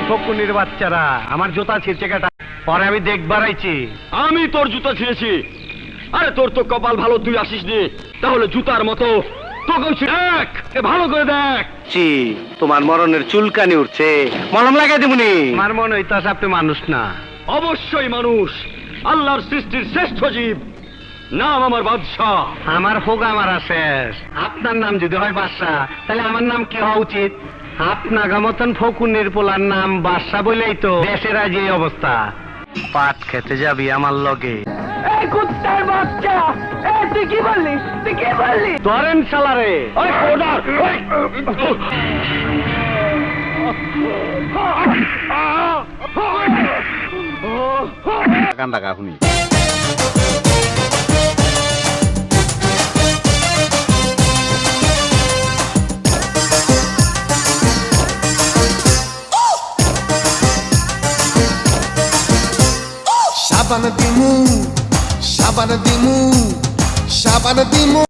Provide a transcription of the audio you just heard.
ফকুনির বাচ্চারা আমার জুতা ছিঁড়ছে কাটা, পরে আমি দেখবার আইছি। আমি তোর জুতা ছিঁড়েছি? আরে তোর তো কপাল ভালো, তুই আসিস নি। তাহলে জুতার মতো তোকেও দেখ, ভালো করে দেখ। তোমার মরণের চুলকানি উঠছে, মলম লাগাই দেবনি। আমার মনে হইতাছে আপনি মানুষ না। অবশ্যই মানুষ, আল্লাহর সৃষ্টির শ্রেষ্ঠ জীব। নাম আমার বাদশাহ। আমার হোগা মারা শেষ। আপনার নাম যদি হয় বাদশাহ, তাহলে আমার নাম কি হওয়া উচিত? আপনার মতন ফকুনের পোলার নাম বাদশাহ বলেই তো দেশের আজ এই অবস্থা। পাট খেতে যাবি আমার লগে? এই কুত্তার বাচ্চা, তুই কি বললি? তুই কি বললি? ধরেন শালারে। কান্দা কাহুনি Shabana dimu, shabana dimu, shabana dimu.